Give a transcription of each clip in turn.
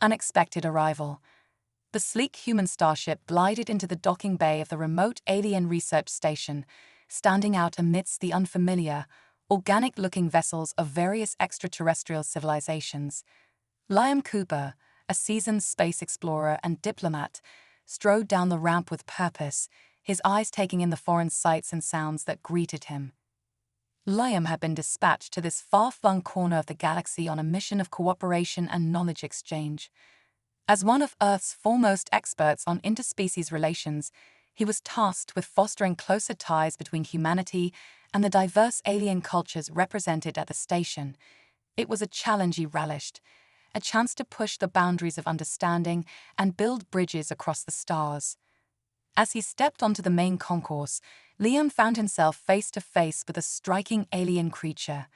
Unexpected arrival. The sleek human starship glided into the docking bay of the remote alien research station, standing out amidst the unfamiliar, organic-looking vessels of various extraterrestrial civilizations. Liam Cooper, a seasoned space explorer and diplomat, strode down the ramp with purpose, his eyes taking in the foreign sights and sounds that greeted him. Liam had been dispatched to this far-flung corner of the galaxy on a mission of cooperation and knowledge exchange. As one of Earth's foremost experts on interspecies relations, he was tasked with fostering closer ties between humanity and the diverse alien cultures represented at the station. It was a challenge he relished, a chance to push the boundaries of understanding and build bridges across the stars. As he stepped onto the main concourse, Liam found himself face to face with a striking alien creature.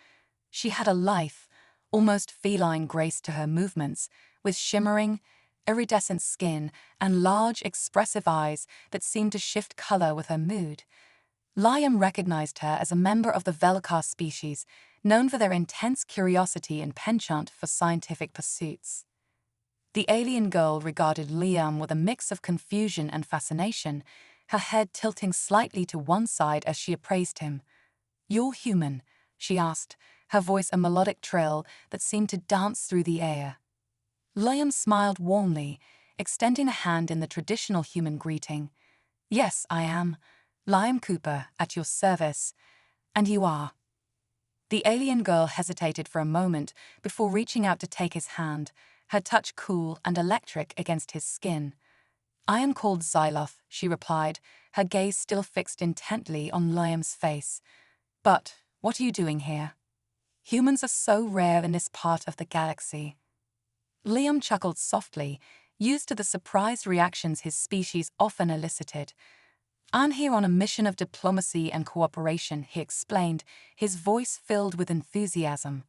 She had a lithe, almost feline grace to her movements, with shimmering, iridescent skin and large, expressive eyes that seemed to shift color with her mood. Liam recognized her as a member of the Velcar species, known for their intense curiosity and penchant for scientific pursuits. The alien girl regarded Liam with a mix of confusion and fascination, her head tilting slightly to one side as she appraised him. "You're human?" she asked, her voice a melodic trill that seemed to dance through the air. Liam smiled warmly, extending a hand in the traditional human greeting. "Yes, I am. Liam Cooper, at your service. And you are?" The alien girl hesitated for a moment before reaching out to take his hand, her touch cool and electric against his skin. "I am called Xyloth," she replied, her gaze still fixed intently on Liam's face. "But what are you doing here? Humans are so rare in this part of the galaxy." Liam chuckled softly, used to the surprised reactions his species often elicited. "I'm here on a mission of diplomacy and cooperation," he explained, his voice filled with enthusiasm.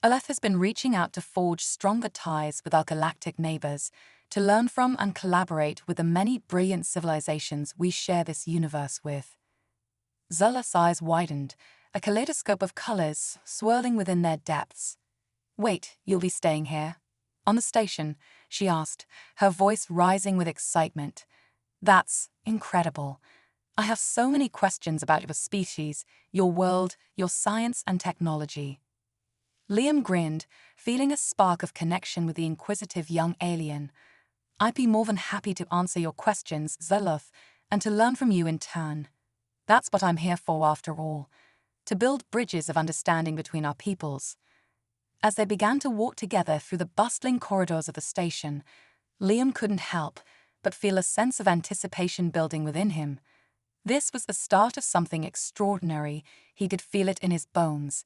Earth has been reaching out to forge stronger ties with our galactic neighbors, to learn from and collaborate with the many brilliant civilizations we share this universe with. Xyloth's eyes widened, a kaleidoscope of colors swirling within their depths. "Wait, you'll be staying here? On the station?" she asked, her voice rising with excitement. "That's incredible. I have so many questions about your species, your world, your science and technology." Liam grinned, feeling a spark of connection with the inquisitive young alien. "I'd be more than happy to answer your questions, Xyloth, and to learn from you in turn. That's what I'm here for, after all, to build bridges of understanding between our peoples." As they began to walk together through the bustling corridors of the station, Liam couldn't help but feel a sense of anticipation building within him. This was the start of something extraordinary. He could feel it in his bones.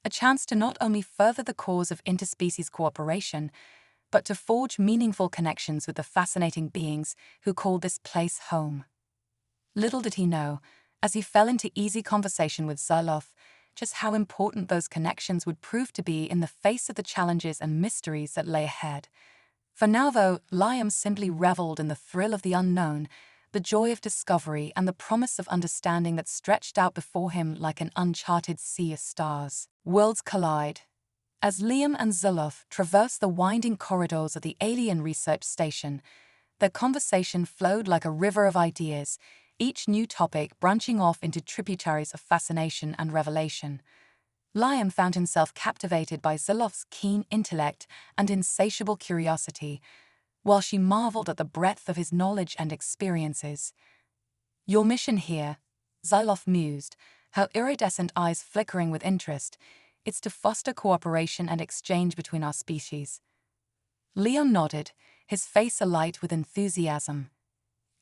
A chance to not only further the cause of interspecies cooperation, but to forge meaningful connections with the fascinating beings who called this place home. Little did he know, as he fell into easy conversation with Xyloth, just how important those connections would prove to be in the face of the challenges and mysteries that lay ahead. For now, though, Liam simply reveled in the thrill of the unknown, the joy of discovery and the promise of understanding that stretched out before him like an uncharted sea of stars. Worlds collide. As Liam and Xyloth traversed the winding corridors of the alien research station, their conversation flowed like a river of ideas, each new topic branching off into tributaries of fascination and revelation. Liam found himself captivated by Xyloth's keen intellect and insatiable curiosity, while she marveled at the breadth of his knowledge and experiences. "Your mission here," Xyloth mused, her iridescent eyes flickering with interest, "it's to foster cooperation and exchange between our species." Liam nodded, his face alight with enthusiasm.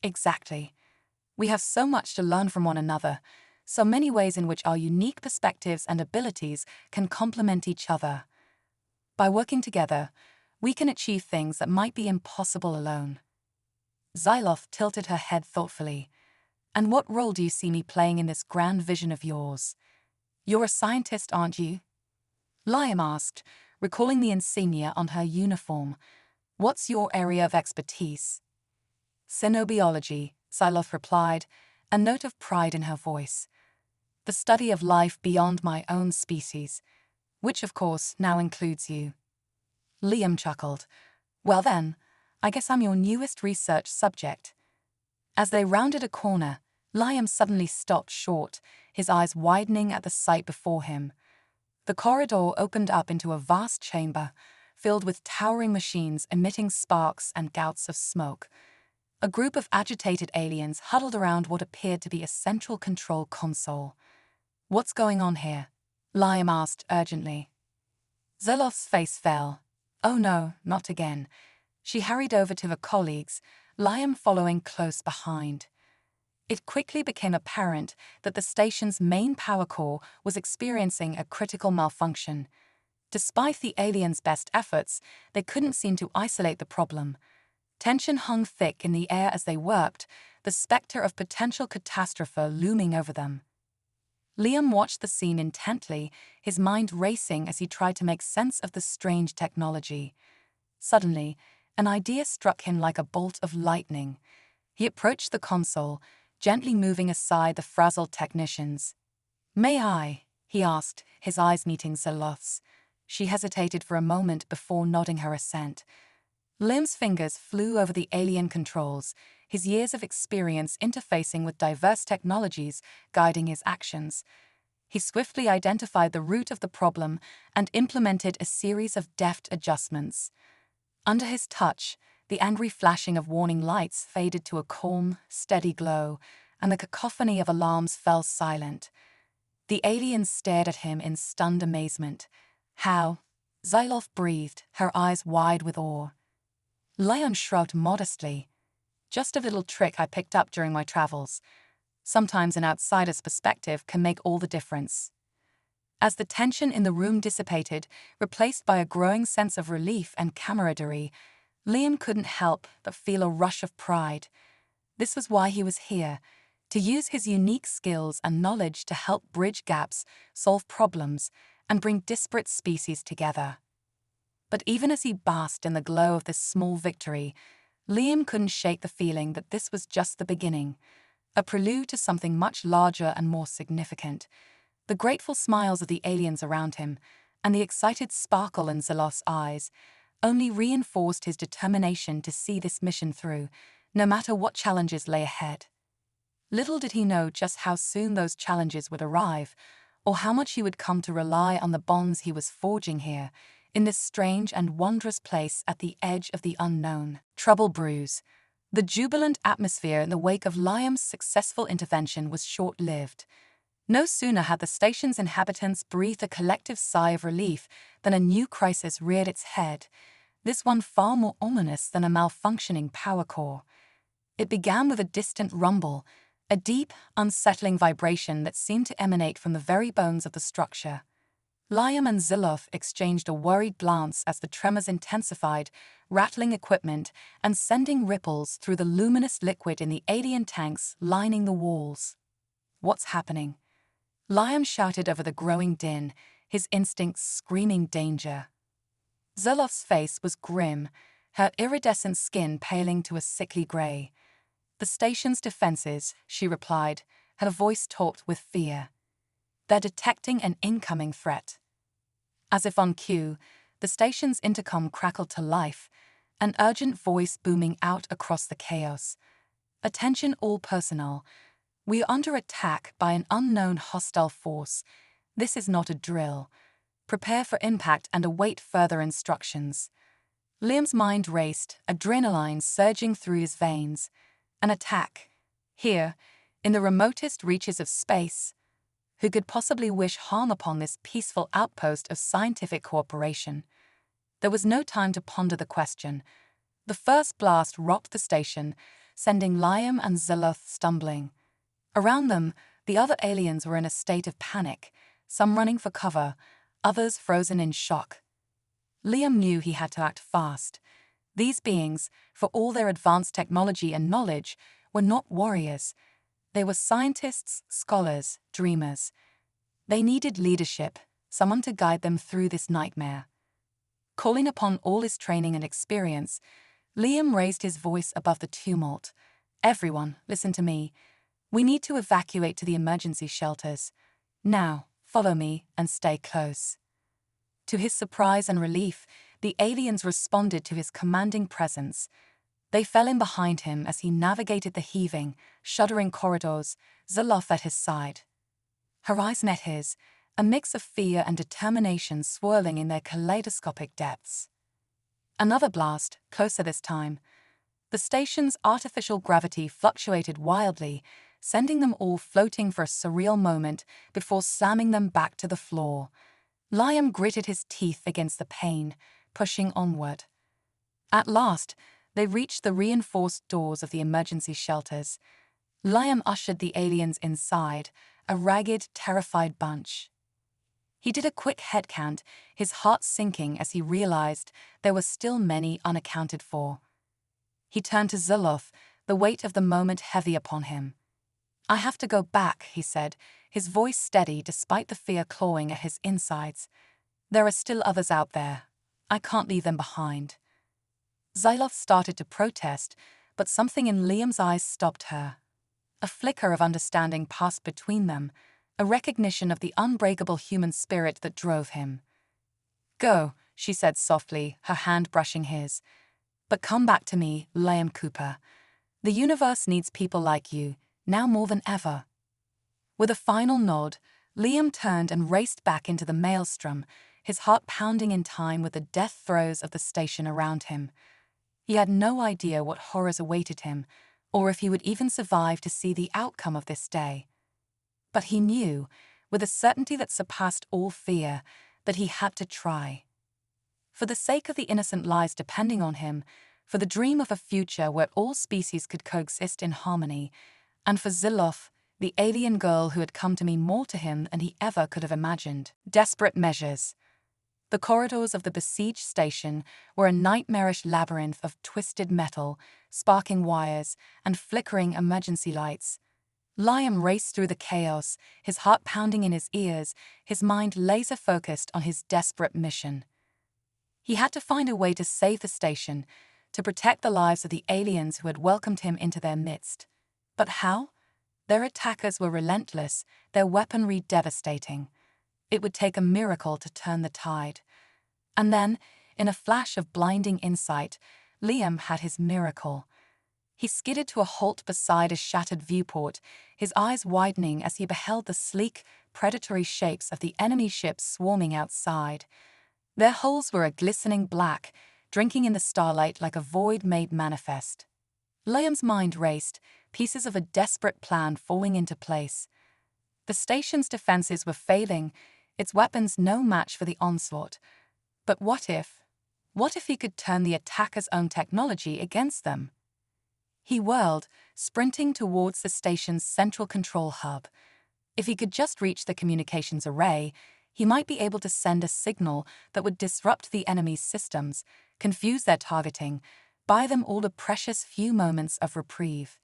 "Exactly. We have so much to learn from one another, so many ways in which our unique perspectives and abilities can complement each other. By working together, we can achieve things that might be impossible alone." Xyloth tilted her head thoughtfully. "And what role do you see me playing in this grand vision of yours? You're a scientist, aren't you?" Liam asked, recalling the insignia on her uniform. "What's your area of expertise?" "Xenobiology," Xyloth replied, a note of pride in her voice. "The study of life beyond my own species, which of course now includes you." Liam chuckled, Well then, I guess I'm your newest research subject. As they rounded a corner, Liam suddenly stopped short, his eyes widening at the sight before him. The corridor opened up into a vast chamber, filled with towering machines emitting sparks and gouts of smoke. A group of agitated aliens huddled around what appeared to be a central control console. "What's going on here?" Liam asked urgently. Zeloff's face fell. "Oh no, not again." She hurried over to her colleagues, Liam following close behind. It quickly became apparent that the station's main power core was experiencing a critical malfunction. Despite the aliens' best efforts, they couldn't seem to isolate the problem. Tension hung thick in the air as they worked, the specter of potential catastrophe looming over them. Liam watched the scene intently, his mind racing as he tried to make sense of the strange technology. Suddenly, an idea struck him like a bolt of lightning. He approached the console, gently moving aside the frazzled technicians. "May I?" he asked, his eyes meeting Zeloff's. She hesitated for a moment before nodding her assent. Liam's fingers flew over the alien controls, his years of experience interfacing with diverse technologies guiding his actions. He swiftly identified the root of the problem and implemented a series of deft adjustments. Under his touch, the angry flashing of warning lights faded to a calm, steady glow, and the cacophony of alarms fell silent. The aliens stared at him in stunned amazement. "How?" Zeloff breathed, her eyes wide with awe. Liam shrugged modestly. "Just a little trick I picked up during my travels. Sometimes an outsider's perspective can make all the difference." As the tension in the room dissipated, replaced by a growing sense of relief and camaraderie, Liam couldn't help but feel a rush of pride. This was why he was here, to use his unique skills and knowledge to help bridge gaps, solve problems, and bring disparate species together. But even as he basked in the glow of this small victory, Liam couldn't shake the feeling that this was just the beginning, a prelude to something much larger and more significant. The grateful smiles of the aliens around him, and the excited sparkle in Zeloff's eyes, only reinforced his determination to see this mission through, no matter what challenges lay ahead. Little did he know just how soon those challenges would arrive, or how much he would come to rely on the bonds he was forging here, in this strange and wondrous place at the edge of the unknown. Trouble brews. The jubilant atmosphere in the wake of Liam's successful intervention was short-lived. No sooner had the station's inhabitants breathed a collective sigh of relief than a new crisis reared its head, this one far more ominous than a malfunctioning power core. It began with a distant rumble, a deep, unsettling vibration that seemed to emanate from the very bones of the structure. Liam and Zeloff exchanged a worried glance as the tremors intensified, rattling equipment and sending ripples through the luminous liquid in the alien tanks lining the walls. "What's happening?" Liam shouted over the growing din, his instincts screaming danger. Zeloff's face was grim, her iridescent skin paling to a sickly gray. "The station's defenses," she replied, her voice taut with fear. "They're detecting an incoming threat." As if on cue, the station's intercom crackled to life, an urgent voice booming out across the chaos. "Attention all personnel. We are under attack by an unknown hostile force. This is not a drill. Prepare for impact and await further instructions." Liam's mind raced, adrenaline surging through his veins. An attack. Here, in the remotest reaches of space. Who could possibly wish harm upon this peaceful outpost of scientific cooperation? There was no time to ponder the question. The first blast rocked the station, sending Liam and Zeloff stumbling. Around them, the other aliens were in a state of panic, some running for cover, others frozen in shock. Liam knew he had to act fast. These beings, for all their advanced technology and knowledge, were not warriors. They were scientists, scholars, dreamers. They needed leadership, someone to guide them through this nightmare. Calling upon all his training and experience, Liam raised his voice above the tumult. "Everyone, listen to me. We need to evacuate to the emergency shelters. Now, follow me and stay close." To his surprise and relief, the aliens responded to his commanding presence. They fell in behind him as he navigated the heaving, shuddering corridors, Zilloth at his side. Her eyes met his, a mix of fear and determination swirling in their kaleidoscopic depths. Another blast, closer this time. The station's artificial gravity fluctuated wildly, sending them all floating for a surreal moment before slamming them back to the floor. Liam gritted his teeth against the pain, pushing onward. At last, they reached the reinforced doors of the emergency shelters. Liam ushered the aliens inside, a ragged, terrified bunch. He did a quick head count, his heart sinking as he realized there were still many unaccounted for. He turned to Zilloth, the weight of the moment heavy upon him. "I have to go back," he said, his voice steady despite the fear clawing at his insides. "There are still others out there. I can't leave them behind." Zilloth started to protest, but something in Liam's eyes stopped her. A flicker of understanding passed between them, a recognition of the unbreakable human spirit that drove him. "Go," she said softly, her hand brushing his. "But come back to me, Liam Cooper. The universe needs people like you, now more than ever." With a final nod, Liam turned and raced back into the maelstrom, his heart pounding in time with the death throes of the station around him. He had no idea what horrors awaited him, or if he would even survive to see the outcome of this day. But he knew, with a certainty that surpassed all fear, that he had to try. For the sake of the innocent lives depending on him, for the dream of a future where all species could coexist in harmony, and for Zilloth, the alien girl who had come to mean more to him than he ever could have imagined. Desperate measures. The corridors of the besieged station were a nightmarish labyrinth of twisted metal, sparking wires, and flickering emergency lights. Liam raced through the chaos, his heart pounding in his ears, his mind laser-focused on his desperate mission. He had to find a way to save the station, to protect the lives of the aliens who had welcomed him into their midst. But how? Their attackers were relentless, their weaponry devastating. It would take a miracle to turn the tide. And then, in a flash of blinding insight, Liam had his miracle. He skidded to a halt beside a shattered viewport, his eyes widening as he beheld the sleek, predatory shapes of the enemy ships swarming outside. Their hulls were a glistening black, drinking in the starlight like a void made manifest. Liam's mind raced, pieces of a desperate plan falling into place. The station's defenses were failing, its weapons no match for the onslaught. But what if he could turn the attackers' own technology against them? He whirled, sprinting towards the station's central control hub. If he could just reach the communications array, he might be able to send a signal that would disrupt the enemy's systems, confuse their targeting, buy them all a precious few moments of reprieve.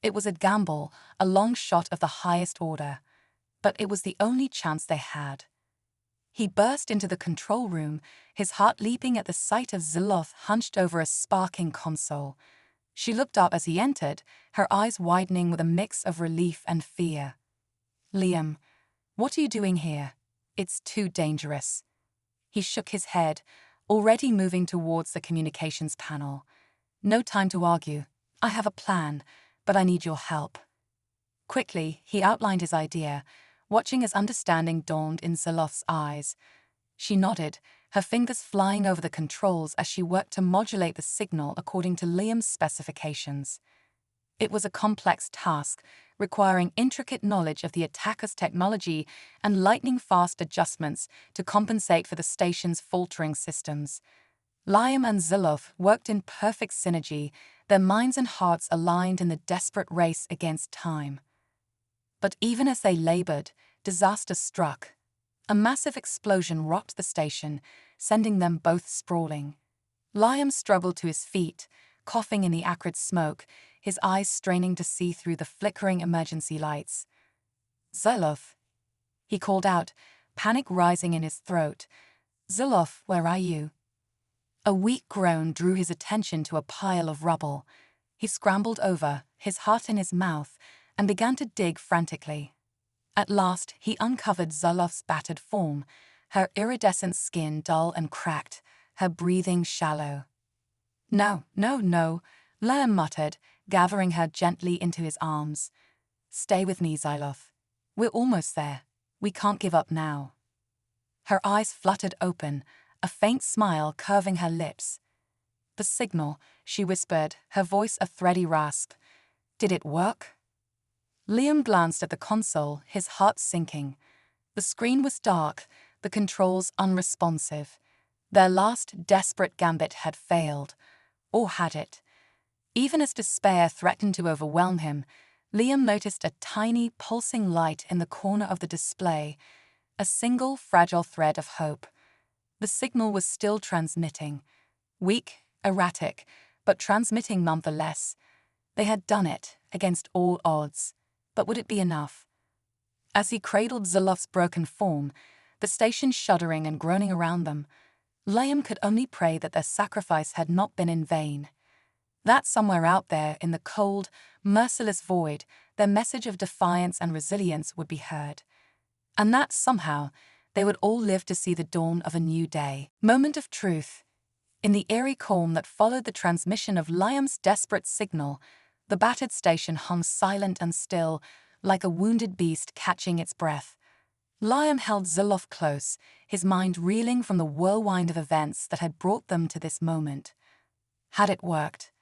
It was a gamble, a long shot of the highest order, but it was the only chance they had. He burst into the control room, his heart leaping at the sight of Zilloth hunched over a sparking console. She looked up as he entered, her eyes widening with a mix of relief and fear. "Liam, what are you doing here? It's too dangerous." He shook his head, already moving towards the communications panel. "No time to argue. I have a plan, but I need your help." Quickly, he outlined his idea, watching as understanding dawned in Zilloth's eyes. She nodded, her fingers flying over the controls as she worked to modulate the signal according to Liam's specifications. It was a complex task, requiring intricate knowledge of the attacker's technology and lightning-fast adjustments to compensate for the station's faltering systems. Liam and Zilloth worked in perfect synergy, their minds and hearts aligned in the desperate race against time. But even as they labored, disaster struck. A massive explosion rocked the station, sending them both sprawling. Liam struggled to his feet, coughing in the acrid smoke, his eyes straining to see through the flickering emergency lights. "Zilloth," he called out, panic rising in his throat. "Zilloth, where are you?" A weak groan drew his attention to a pile of rubble. He scrambled over, his heart in his mouth, and began to dig frantically. At last, he uncovered Zilloth's battered form, her iridescent skin dull and cracked, her breathing shallow. No, no, no, Liam muttered, gathering her gently into his arms. Stay with me, Xyloth. We're almost there. We can't give up now. Her eyes fluttered open, a faint smile curving her lips. The signal, she whispered, her voice a thready rasp. Did it work? Liam glanced at the console, his heart sinking. The screen was dark, the controls unresponsive. Their last desperate gambit had failed. Or had it? Even as despair threatened to overwhelm him, Liam noticed a tiny, pulsing light in the corner of the display, a single, fragile thread of hope. The signal was still transmitting. Weak, erratic, but transmitting nonetheless. They had done it, against all odds. But would it be enough? As he cradled Xyloth's broken form, the station shuddering and groaning around them, Liam could only pray that their sacrifice had not been in vain. That somewhere out there, in the cold, merciless void, their message of defiance and resilience would be heard. And that, somehow, they would all live to see the dawn of a new day. Moment of truth. In the eerie calm that followed the transmission of Liam's desperate signal, the battered station hung silent and still, like a wounded beast catching its breath. Liam held Xyloth close, his mind reeling from the whirlwind of events that had brought them to this moment. Had it worked?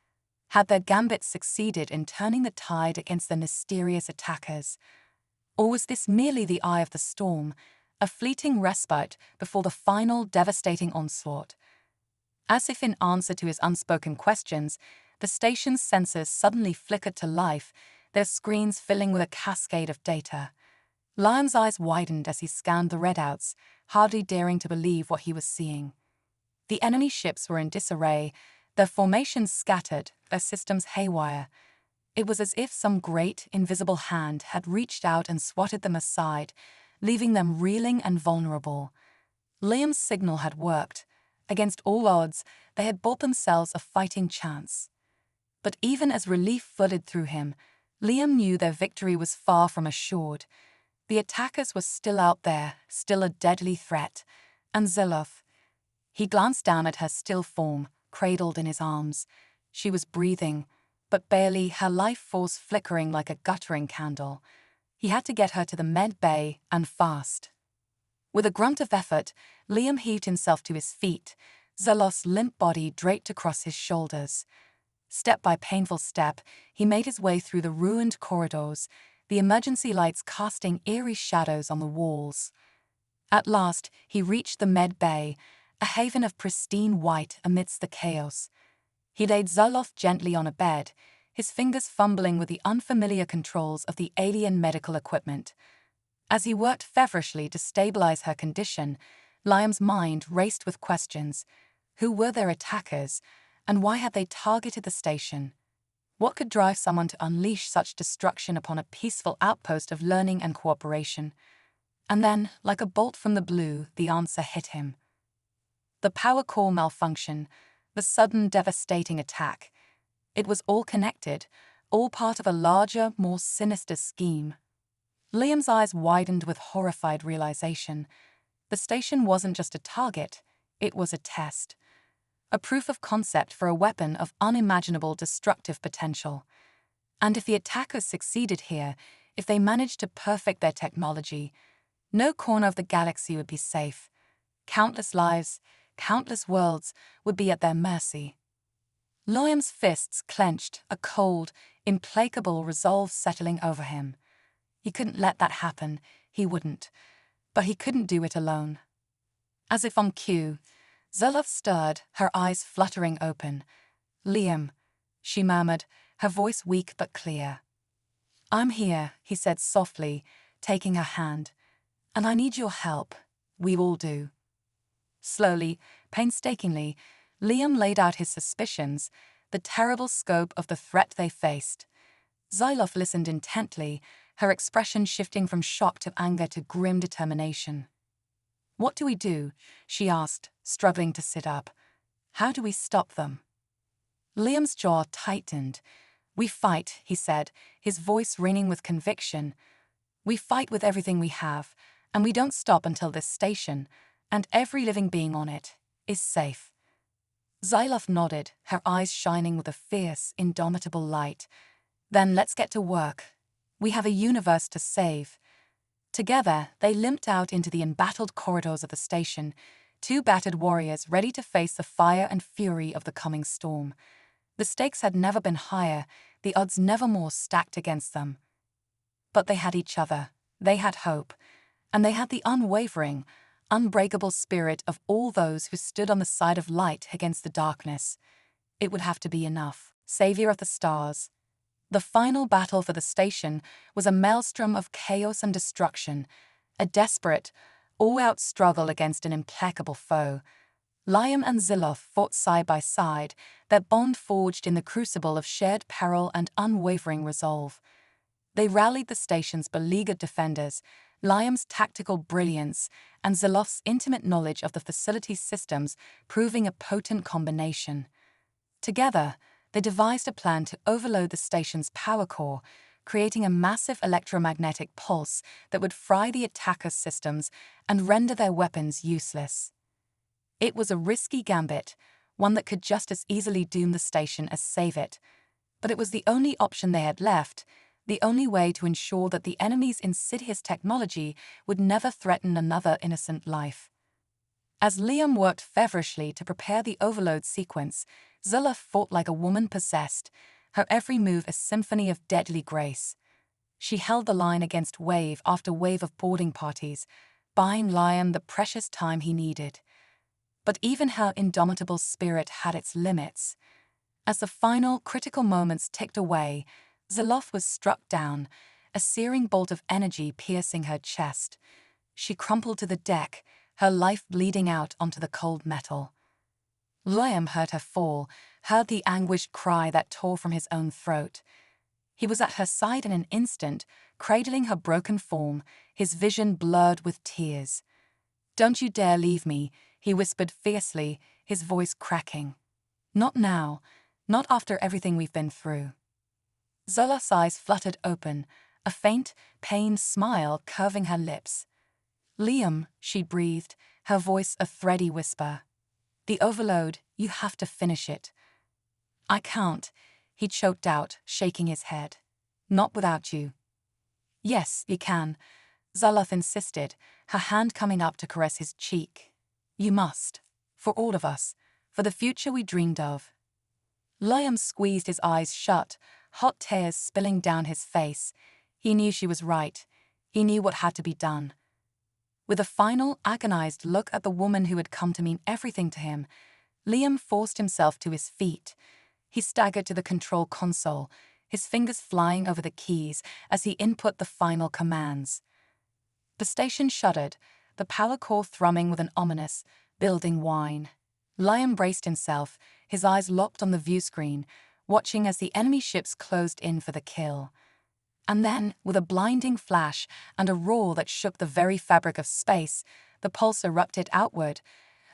Had their gambit succeeded in turning the tide against the mysterious attackers? Or was this merely the eye of the storm, a fleeting respite before the final devastating onslaught? As if in answer to his unspoken questions, the station's sensors suddenly flickered to life, their screens filling with a cascade of data. Liam's eyes widened as he scanned the readouts, hardly daring to believe what he was seeing. The enemy ships were in disarray, their formations scattered, their systems haywire. It was as if some great, invisible hand had reached out and swatted them aside, leaving them reeling and vulnerable. Liam's signal had worked. Against all odds, they had bought themselves a fighting chance. But even as relief flooded through him, Liam knew their victory was far from assured. The attackers were still out there, still a deadly threat. And Xyloth. He glanced down at her still form, cradled in his arms. She was breathing, but barely, her life force flickering like a guttering candle. He had to get her to the med bay, and fast. With a grunt of effort, Liam heaved himself to his feet, Xyloth's limp body draped across his shoulders. Step by painful step, he made his way through the ruined corridors, the emergency lights casting eerie shadows on the walls. At last, he reached the med bay, a haven of pristine white amidst the chaos. He laid Xyloth gently on a bed, his fingers fumbling with the unfamiliar controls of the alien medical equipment. As he worked feverishly to stabilize her condition, Liam's mind raced with questions. Who were their attackers, and why had they targeted the station? What could drive someone to unleash such destruction upon a peaceful outpost of learning and cooperation? And then, like a bolt from the blue, the answer hit him. The power core malfunction, the sudden devastating attack. It was all connected, all part of a larger, more sinister scheme. Liam's eyes widened with horrified realization. The station wasn't just a target, it was a test. A proof of concept for a weapon of unimaginable destructive potential. And if the attackers succeeded here, if they managed to perfect their technology, no corner of the galaxy would be safe. Countless lives, countless worlds would be at their mercy. Liam's fists clenched, a cold, implacable resolve settling over him. He couldn't let that happen, he wouldn't. But he couldn't do it alone. As if on cue, Xyloth stirred, her eyes fluttering open. "Liam," she murmured, her voice weak but clear. "I'm here," he said softly, taking her hand. "And I need your help. We all do." Slowly, painstakingly, Liam laid out his suspicions, the terrible scope of the threat they faced. Xyloth listened intently, her expression shifting from shock to anger to grim determination. "What do we do?" she asked, struggling to sit up. "How do we stop them?" Liam's jaw tightened. "We fight," he said, his voice ringing with conviction. "We fight with everything we have, and we don't stop until this station, and every living being on it, is safe. Xyloth nodded, her eyes shining with a fierce, indomitable light. Then let's get to work. We have a universe to save. Together, they limped out into the embattled corridors of the station, two battered warriors ready to face the fire and fury of the coming storm. The stakes had never been higher, the odds never more stacked against them. But they had each other, they had hope, and they had the unwavering, unbreakable spirit of all those who stood on the side of light against the darkness. It would have to be enough. Savior of the stars. The final battle for the station was a maelstrom of chaos and destruction, a desperate, all-out struggle against an implacable foe. Liam and Xyloth fought side by side, their bond forged in the crucible of shared peril and unwavering resolve. They rallied the station's beleaguered defenders, Liam's tactical brilliance and Xyloth's intimate knowledge of the facility's systems proving a potent combination. Together, they devised a plan to overload the station's power core, creating a massive electromagnetic pulse that would fry the attackers' systems and render their weapons useless. It was a risky gambit, one that could just as easily doom the station as save it. But it was the only option they had left, the only way to ensure that the enemy's insidious technology would never threaten another innocent life. As Liam worked feverishly to prepare the overload sequence, Xyloth fought like a woman possessed, her every move a symphony of deadly grace. She held the line against wave after wave of boarding parties, buying Liam the precious time he needed. But even her indomitable spirit had its limits. As the final, critical moments ticked away, Xyloth was struck down, a searing bolt of energy piercing her chest. She crumpled to the deck, her life bleeding out onto the cold metal. Liam heard her fall, heard the anguished cry that tore from his own throat. He was at her side in an instant, cradling her broken form, his vision blurred with tears. "Don't you dare leave me," he whispered fiercely, his voice cracking. "Not now, not after everything we've been through." Xyloth's eyes fluttered open, a faint, pained smile curving her lips. "Liam," she breathed, her voice a thready whisper. "The overload, you have to finish it." "I can't," he choked out, shaking his head. "Not without you." "Yes, you can," Xyloth insisted, her hand coming up to caress his cheek. "You must. For all of us. For the future we dreamed of." Liam squeezed his eyes shut, hot tears spilling down his face. He knew she was right. He knew what had to be done. With a final, agonized look at the woman who had come to mean everything to him, Liam forced himself to his feet. He staggered to the control console, his fingers flying over the keys as he input the final commands. The station shuddered, the power core thrumming with an ominous, building whine. Liam braced himself, his eyes locked on the viewscreen, watching as the enemy ships closed in for the kill. And then, with a blinding flash and a roar that shook the very fabric of space, the pulse erupted outward,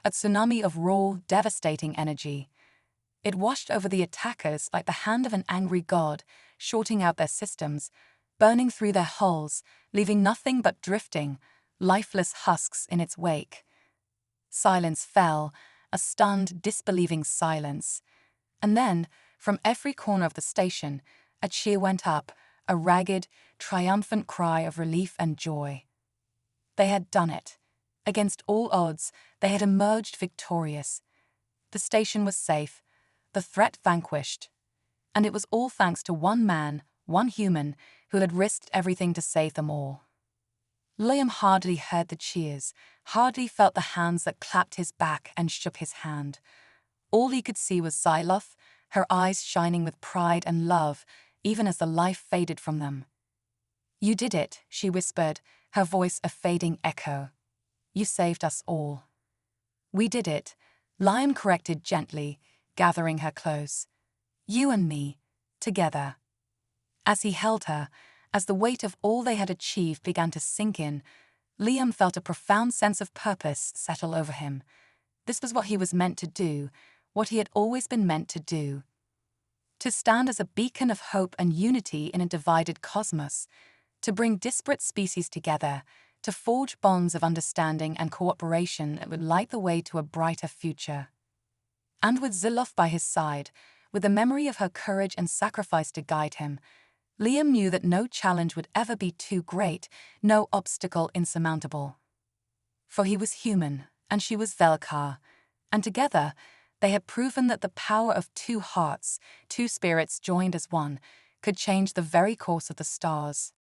a tsunami of raw, devastating energy. It washed over the attackers like the hand of an angry god, shorting out their systems, burning through their hulls, leaving nothing but drifting, lifeless husks in its wake. Silence fell, a stunned, disbelieving silence. And then, from every corner of the station, a cheer went up, a ragged, triumphant cry of relief and joy. They had done it. Against all odds, they had emerged victorious. The station was safe, the threat vanquished. And it was all thanks to one man, one human, who had risked everything to save them all. Liam hardly heard the cheers, hardly felt the hands that clapped his back and shook his hand. All he could see was Xyloth, her eyes shining with pride and love, even as the life faded from them. "You did it," she whispered, her voice a fading echo. "You saved us all." "We did it," Liam corrected gently, gathering her close. "You and me, together." As he held her, as the weight of all they had achieved began to sink in, Liam felt a profound sense of purpose settle over him. This was what he was meant to do, what he had always been meant to do. To stand as a beacon of hope and unity in a divided cosmos, to bring disparate species together, to forge bonds of understanding and cooperation that would light the way to a brighter future. And with Zilloff by his side, with the memory of her courage and sacrifice to guide him, Liam knew that no challenge would ever be too great, no obstacle insurmountable. For he was human, and she was Velkar, and together they had proven that the power of two hearts, two spirits joined as one, could change the very course of the stars.